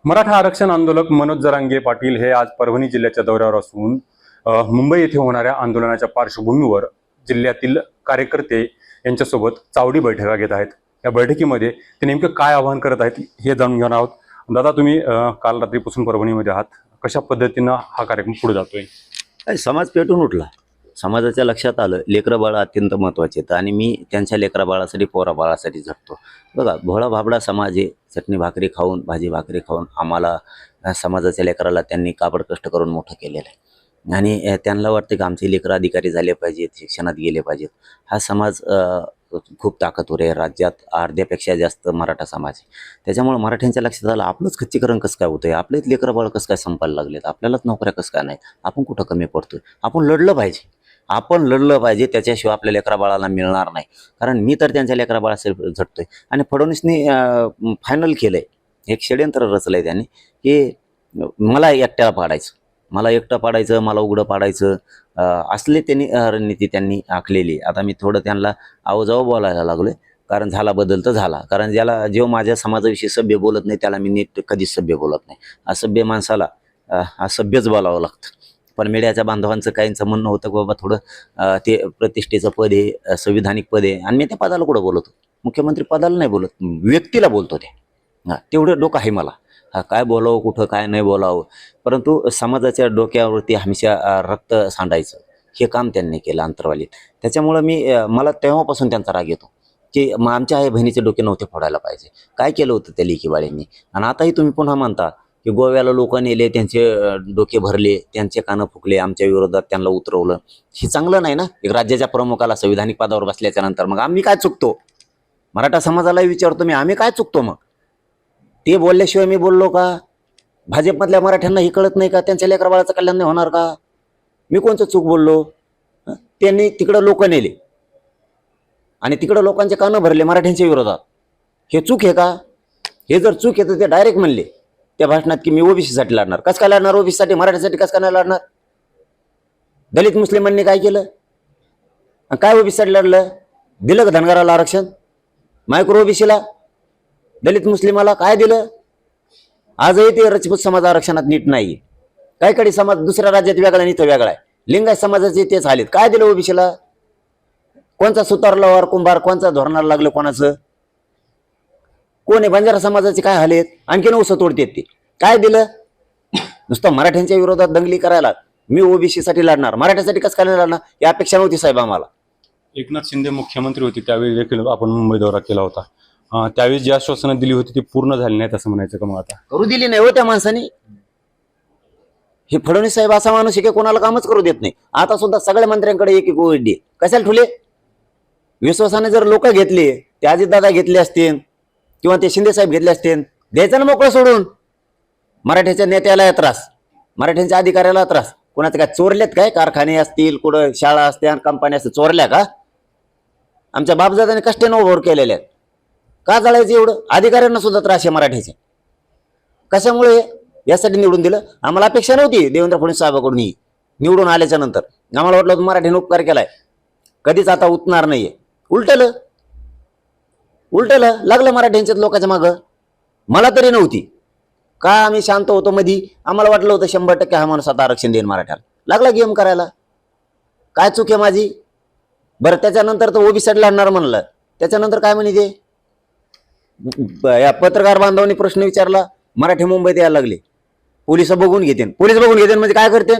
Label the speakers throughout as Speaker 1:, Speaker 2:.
Speaker 1: मराठा आरक्षण आंदोलक मनोज जरांगे पाटील हे आज परभणी जिल्ह्याच्या दौऱ्यावर असून मुंबई येथे होणाऱ्या आंदोलनाच्या पार्श्वभूमीवर जिल्ह्यातील कार्यकर्ते यांच्यासोबत चावडी बैठका घेत आहेत। या बैठकीमध्ये ते नेमकं काय आवाहन करत आहेत हे जाणून घेणार आहोत। दादा, तुम्ही काल रात्रीपासून परभणीमध्ये आहात, कशा पद्धतीनं हा कार्यक्रम पुढे जातोय?
Speaker 2: समाज पेटून उठला। समाजाच्या लक्षात आलं लेकरं बाळ अत्यंत महत्त्वाचे आहेत आणि मी त्यांच्या लेकरा बाळासाठी पोरा बाळासाठी झटतो। बघा, भोळा भाबडा समाज आहे, चटणी भाकरी खाऊन भाजी भाकरी खाऊन आम्हाला समाजाच्या लेकराला त्यांनी काबड कष्ट करून मोठं केलेलं आहे आणि त्यांना वाटतं की आमचे लेकरं अधिकारी झाले पाहिजेत, शिक्षणात गेले पाहिजेत। हा समाज खूप ताकदवर आहे। राज्यात अर्ध्यापेक्षा जास्त मराठा समाज आहे। त्याच्यामुळे मराठ्यांच्या लक्षात आलं आपलंच खच्चीकरण कसं काय होतंय, आपलेच लेकरं बाळ कसं काय संपायला लागलेत, आपल्यालाच नोकऱ्या कसं काय नाही, आपण कुठं कमी पडतोय, आपण लढलं पाहिजे, आपण लढलं पाहिजे। त्याच्याशिवाय आपल्या लेकरा बाळाला मिळणार नाही। कारण मी तर त्यांच्या लेकरा बाळासाठी झटतोय आणि फडणवीसनी फायनल केलंय, एक षडयंत्र रचलंय त्यांनी की मला एकट्याला पाडायचं, मला एकटं पाडायचं, मला उघडं पाडायचं, असले त्यांनी रणनीती त्यांनी आखलेली। आता मी थोडं त्यांना आवाजावर बोलायला लागलोय, कारण झाला बदल तर झाला। कारण ज्याला जेव्हा माझ्या समाजाविषयी सभ्य बोलत नाही त्याला मी नीट कधीच सभ्य बोलत नाही। असभ्य माणसाला असभ्यच बोलावं लागतं। पण मीडियाच्या बांधवांचं काहींचं म्हणणं होतं की बाबा थोडं ते प्रतिष्ठेचं पद आहे, संविधानिक पद आहे, आणि मी त्या पदाला कुठं बोलतो, मुख्यमंत्री पदाला नाही बोलत, व्यक्तीला बोलतो ते। तेवढं डोकं आहे मला, काय बोलावं कुठं काय नाही बोलावं। परंतु समाजाच्या डोक्यावरती हमेशा रक्त सांडायचं हे काम त्यांनी केलं अंतर्वालीत। त्याच्यामुळं मला तेव्हापासून त्यांचा राग येतो की मग आमच्या आई बहिणीचे डोके नव्हते फोडायला पाहिजे। काय केलं होतं त्या लेकीबाळींनी? आणि आताही तुम्ही पुन्हा म्हणता की गोव्याला लोक नेले, त्यांचे डोके भरले, त्यांचे कानं फुकले, आमच्या विरोधात त्यांना उतरवलं। हे चांगलं नाही ना। एक राज्याच्या प्रमुखाला संविधानिक पदावर बसल्याच्या नंतर मग आम्ही काय चुकतो? मराठा समाजाला विचारतो मी, आम्ही काय चुकतो? मग ते बोलल्याशिवाय मी बोललो का? भाजपमधल्या मराठ्यांना हे कळत नाही का त्यांच्या लेकरा बाळाचं कल्याण नाही होणार का? मी कोणतं चूक बोललो? त्यांनी तिकडं लोक नेले आणि तिकडं लोकांचे कानं भरले मराठ्यांच्या विरोधात, हे चूक आहे का? हे जर चूक आहे तर ते डायरेक्ट म्हणले त्या भाषणात की मी ओबीसीसाठी लढणार। कसं काय लढणार ओबीसीसाठी? मराठ्यासाठी कसं काय नाही लढणार? दलित मुस्लिमांनी काय केलं, काय ओबीसीसाठी लढलं? दिलं का धनगराला आरक्षण, मायक्रो ओबीसीला, दलित मुस्लिमाला काय दिलं? आजही ते राजपूत समाज आरक्षणात नीट नाही। काही समाज दुसऱ्या राज्यात वेगळा आणि इथं वेगळा आहे। लिंगायत समाजाचे तेच झालेत। काय दिलं ओबीसीला? कोणचा सुतारला वार कुंभार, कोणचा धोरणाला लागलं कोणाचं? कोण आहे? बंजारा समाजाचे काय हालेत? आणखीन ऊस तोडतेत ते। काय दिलं? नुसतं मराठ्यांच्या विरोधात दंगली करायला मी ओबीसी साठी लढणार, मराठ्यासाठी कसं काय लढणार? ही अपेक्षा नव्हती साहेब आम्हाला।
Speaker 1: एकनाथ शिंदे मुख्यमंत्री होते त्यावेळी देखील आपण मुंबई दौरा केला होता, त्यावेळी जी आश्वासनं दिली होती ती पूर्ण झाली नाहीत असं म्हणायचं का? मग आता
Speaker 2: करू दिली नाही हो त्या माणसाने। हे फडणवीस साहेब असा माणूस आहे की कोणाला कामच करू देत नाही। आता सुद्धा सगळ्या मंत्र्यांकडे एक एक ओढी, कशाला ठुले? विश्वासाने जर लोक घेतले, ते अजितदादा घेतले असतील किंवा ते शिंदे साहेब घेतले असतील, द्यायचं ना मोकळं सोडून। मराठ्याच्या नेत्याला त्रास, मराठ्यांच्या अधिकाऱ्याला त्रास, कोणाचं काय चोरलेत काय? कारखाने असतील, कुठं शाळा असतील, कंपन्या असतील, चोरल्या का? आमच्या बापदादाने कष्टाने उभं केलेल्या आहेत, का जाळायचं एवढं? अधिकाऱ्यांना सुद्धा त्रास आहे मराठ्याच्या। कशामुळे? यासाठी निवडून दिलं? आम्हाला अपेक्षा नव्हती देवेंद्र फडणवीस साहेबांकडून निवडून आल्याच्या नंतर आम्हाला वाटलं होतं मराठीने उपकार केलाय, कधीच आता उतणार नाहीये। उलटलं लागलं मराठ्यांच्याच लोकांच्या मागं। मला तरी नव्हती का, आम्ही शांत होतो मधी, आम्हाला वाटलं होतं 100% हा माणूस आता आरक्षण देईन मराठ्याला, लागला गेम करायला। काय चूक आहे माझी? बरं, त्याच्यानंतर तर ओबीसी लढणार म्हणलं, त्याच्यानंतर काय म्हणे ते? या पत्रकार बांधवांनी प्रश्न विचारला, मराठी मुंबईत यायला लागले, पोलिस बघून घेते म्हणजे काय करते?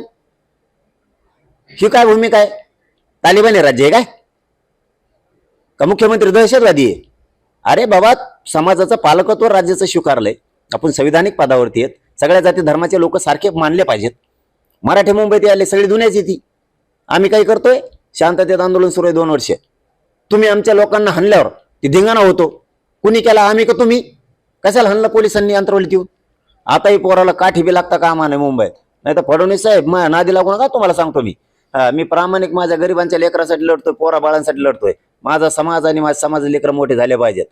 Speaker 2: ही काय भूमिका आहे? तालिबानी राज्य आहे काय का? मुख्यमंत्री दहशतवादी आहे? अरे बाबा, समाजाचं पालकत्व राज्याचं स्वीकारलंय, आपण संविधानिक पदावरती आहेत, सगळ्या जाती धर्माचे लोक सारखे मानले पाहिजेत। मराठी मुंबईत आले, सगळी दुनियाची ती। आम्ही काय करतोय? शांततेत आंदोलन सुरू आहे 2 वर्ष। तुम्ही आमच्या लोकांना हाणल्यावर ती धिंगाणा होतो, कुणी केला? आम्ही का तुम्ही? कशाला हाणलं पोलिसांनी अंतरवलीत येऊन? आताही पोराला काठी बी लागता कामा नाही मुंबईत। नाही तर फडणवीस साहेब माझ्या नादी लागू नका, तुम्हाला सांगतो मी प्रामाणिक माझ्या गरिबांच्या लेकरासाठी लढतोय, पोरा बाळांसाठी लढतोय। माझा समाज आणि माझ्या समाज लेकर मोठे झाले पाहिजेत।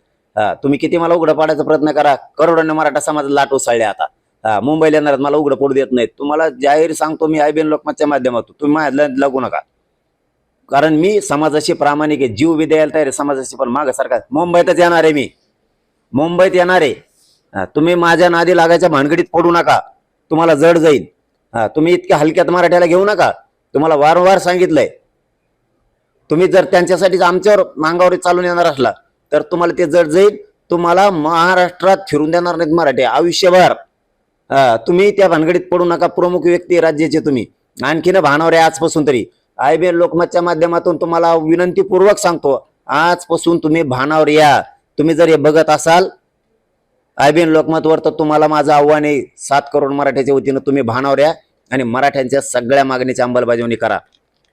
Speaker 2: तुम्ही किती मला उघडं पाडायचा प्रयत्न करा, करोडोने मराठा समाज लाट उसळले आता। मुंबईला येणार मला उघडं पडू देत नाहीत। तुम्हाला जाहीर सांगतो मी आयबीएन लोकमतच्या माध्यमातून, तुम्ही माझ्या लागू नका, कारण मी समाजाशी प्रामाणिक आहे, जीव बी द्यायला तयार आहे समाजाशी। पण माग सरकार मुंबईतच येणार आहे, मी मुंबईत येणार आहे तुम्ही माझ्या नादी लागायच्या भानगडीत पडू नका, तुम्हाला जड जाईल. तुम्ही इतक्या हलक्यात मराठ्याला घेऊ नका. तुम्हाला वारंवार सांगितलंय. तुम्ही जर त्यांच्यासाठी आमच्यावर मांगावर चालून येणार असला तर तुम्हाला ते जड जाईल. तुम्हाला महाराष्ट्रात फिरून देणार नाहीत मराठी आयुष्यभर. तुम्ही त्या भानगडीत पडू नका. प्रमुख व्यक्ती राज्याचे तुम्ही. आणखीन भानावर आहे आजपासून तरी. IBN लोकमतच्या माध्यमातून तुम्हाला विनंतीपूर्वक सांगतो, आजपासून तुम्ही भानावर या. तुम्ही जर हे बघत असाल IBN लोकमतवर तर तुम्हाला माझं आव्हान आहे, 7 करोड मराठ्याच्या वतीनं तुम्ही भानावर या आणि मराठ्यांच्या सगळ्या मागणीची अंमलबजावणी करा.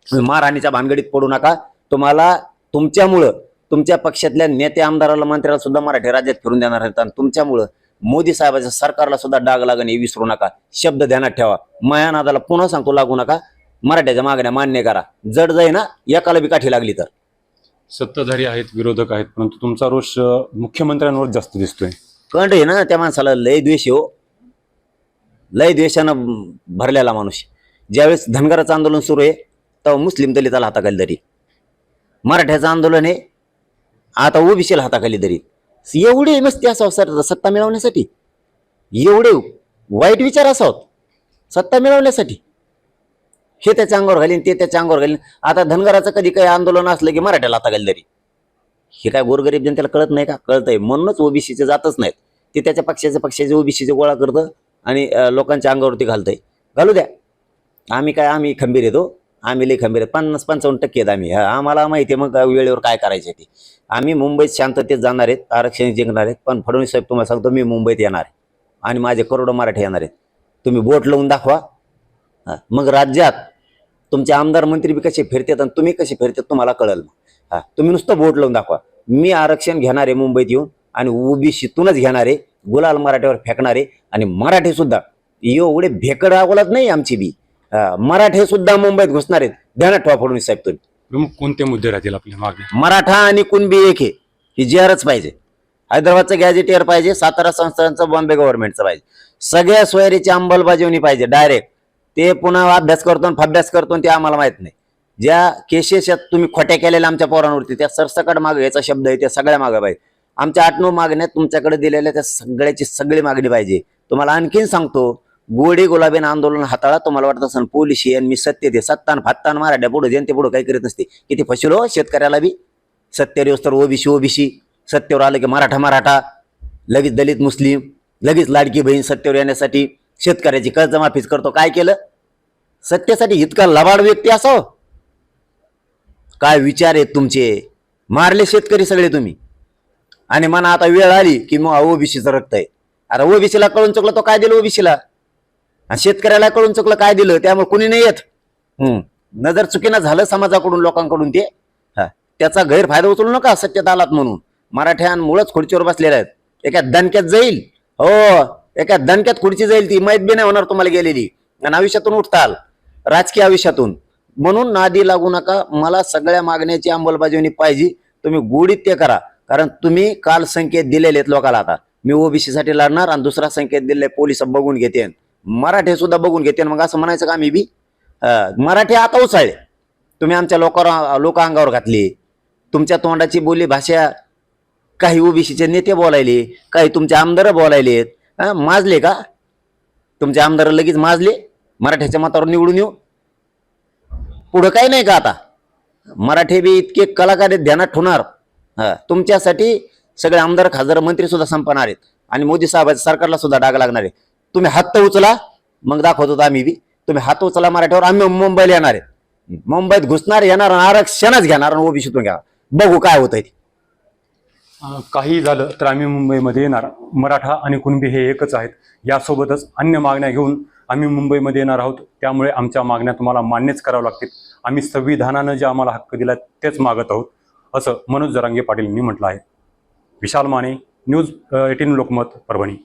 Speaker 2: मारहाणीच्या भानगडीत पडू नका. तुम्हाला तुमच्यामुळं तुमच्या पक्षातल्या नेते आमदाराला मंत्र्याला सुद्धा मराठी राज्यात फिरून देणार आहेत आणि तुमच्यामुळं मोदी साहेबांच्या सरकारला सुद्धा डाग लागण हे विसरू नका. शब्द ध्यानात ठेवा. माया नादाला पुन्हा सांगतो लागू नका. मराठ्याच्या मागण्या मान्य करा. जड जाई ना एकाला बी काठी लागली तर.
Speaker 1: सत्ताधारी आहेत, विरोधक आहेत, परंतु तुमचा रोष मुख्यमंत्र्यांवर जास्त दिसतोय.
Speaker 2: कंड आहे ना त्या माणसाला. लय द्वेष हो, लय द्वेषानं भरलेला माणूस. ज्यावेळेस धनगराचं आंदोलन सुरू आहे तेव्हा मुस्लिम दलिताला हाताखाली धरी. मराठ्याचं आंदोलन आहे आता ओबीसीला हाताखाली धरी. एवढे मस्ती असावं सत्ता मिळवण्यासाठी, एवढे वाईट विचार असावं सत्ता मिळवण्यासाठी. हे त्याच्या अंगावर घालीन, ते त्याच्या अंगावर घालीन. आता धनगराचं कधी काही आंदोलन असलं की मराठ्याला हाताखाली धरी. हे काय गोरगरीब जनतेला कळत नाही का? कळतंय. म्हणूनच ओबीसीचे जातच नाहीत. ते त्याच्या पक्षाचे ओबीसीचे गोळा करतं आणि लोकांच्या अंगावरती घालतंय. घालू द्या. आम्ही खंबीर येतो. आम्ही लई खंबीर आहेत. 50-55% आहेत आम्ही. आम्हाला माहिती आहे मग वेळेवर काय करायचे ते. आम्ही मुंबईत शांततेत जाणार आहेत, आरक्षण जिंकणार आहेत. पण फडणवीस साहेब तुम्हाला सांगतो मी मुंबईत येणार आहे आणि माझे करोडो मराठी येणार आहेत. तुम्ही बोट लावून दाखवा. मग राज्यात तुमचे आमदार मंत्री बी कसे फिरतात आणि तुम्ही कसे फिरतात तुम्हाला कळलं. तुम्ही नुसतं बोट लावून दाखवा. मी आरक्षण घेणार आहे मुंबईत येऊन आणि ओबीसीतूनच घेणार आहे. गुलाल मराठ्यावर फेकणार आहे आणि मराठी सुद्धा एवढे भेकड अगोलात नाही आमची बी. मराठे सुद्धा मुंबईत घुसणार आहेत. ध्यानात ठेवा फडणवीस साहेब तुम्ही.
Speaker 1: प्रमुख कोणते मुद्दे राहतील आपल्या मागे?
Speaker 2: मराठा आणि कुणबी एक आहे ही जीआरच पाहिजे. हैदराबादचं गॅजेटियर पाहिजे. सातारा संस्थांचं बॉम्बे गव्हर्नमेंटचं पाहिजे. सगळ्या सोयरीची अंमलबजावणी पाहिजे डायरेक्ट. ते पुन्हा अभ्यास करतो आणि फभ्यास करतो ते आम्हाला माहित नाही. ज्या केसेस तुम्ही खोट्या केलेल्या आमच्या पोरांवरती त्या सरसकट मागे याचा शब्द आहे त्या सगळ्या मागे पाहिजे. आमच्या 8-9 मागण्या तुमच्याकडे दिलेल्या त्या सगळ्याची सगळी मागणी पाहिजे. तुम्हाला आणखीन सांगतो, गोडी गुलाबीन आंदोलन हाताळा. तुम्हाला वाटत असं पोलिसी आणि मी सत्य ते सत्तान फात्तान मराठ्या पुढे जनते पुढे काही करीत नसते. किती फसलो शेतकऱ्याला बी. सत्तेवर येऊस तर ओबीसी सत्तेवर आलं की मराठा लगेच दलित मुस्लिम लगेच लाडकी बहीण सत्तेवर येण्यासाठी शेतकऱ्याची कर्जमाफीच करतो. काय केलं? सत्तेसाठी इतका लबाड व्यक्ती असावं. काय विचार आहेत तुमचे? मारले शेतकरी सगळे तुम्ही आणि मना आता वेळ आली की मग ओबीसीचं रक्त आहे. अरे ओबीसीला कळून चुकलं तो काय दिलं ओबीसीला आणि शेतकऱ्याला कळून चुकलं काय दिलं. त्यामुळे कुणी नाही येत. नजर चुकीनं झालं समाजाकडून लोकांकडून ते. त्याचा गैरफायदा उचलू नका सत्तेत आलात म्हणून. मराठ्यांमुळेच खुर्चीवर बसलेल्या आहेत. एका दणक्यात जाईल. हो, एका दणक्यात खुर्ची जाईल ती. माहीत बी नाही होणार तुम्हाला गेलेली. आणि आयुष्यातून उठताल राजकीय आयुष्यातून. म्हणून नादी लागू नका. मला सगळ्या मागण्याची अंमलबजावणी पाहिजे. तुम्ही गोडीत ते करा. कारण तुम्ही काल संकेत दिलेले आहेत लोकांना. आता मी ओबीसी साठी लढणार आणि दुसरा संकेत दिले पोलिस बघून घेते, मराठे सुद्धा बघून घेते. मग असं म्हणायचं का आम्ही बी? मराठी आता उचाळले तुम्ही. आमच्या लोक अंगावर घातली. तुमच्या तोंडाची बोली भाषा काही ओबीसीचे नेते बोलायले, काही तुमचे आमदार बोलायलेत. माजले का तुमचे आमदार? लगेच माजले. मराठ्याच्या मतावर निवडून येऊ. पुढं काही नाही का आता? मराठी बी इतके कलाकार आहेत ध्यानात ठेवणार. तुमच्यासाठी सगळे आमदार खासदार मंत्री सुद्धा संपणार आहेत आणि मोदी साहेबांच्या सरकारला सुद्धा डाग लागणार आहे. तुम्ही हात तर उचला मग दाखवतो आम्ही बी. तुम्ही हात उचला मराठीवर. आम्ही मुंबईला येणार आहे. मुंबईत घुसणार, येणार, आरक्षणच घेणार आणि ओबीसीतून घेणार. बघू काय होतंय ते.
Speaker 1: काही झालं तर आम्ही मुंबईमध्ये येणार. मराठा आणि कुणबी हे एकच आहेत. यासोबतच अन्य मागण्या घेऊन आम्ही मुंबईमध्ये येणार आहोत. त्यामुळे आमच्या मागण्या तुम्हाला मान्यच कराव्या लागतील. आम्ही संविधानानं जे आम्हाला हक्क दिला तेच मागत आहोत, असं मनोज जरांगे पाटील यांनी म्हटलं आहे. विशाल माने, न्यूज 18 लोकमत, परभणी.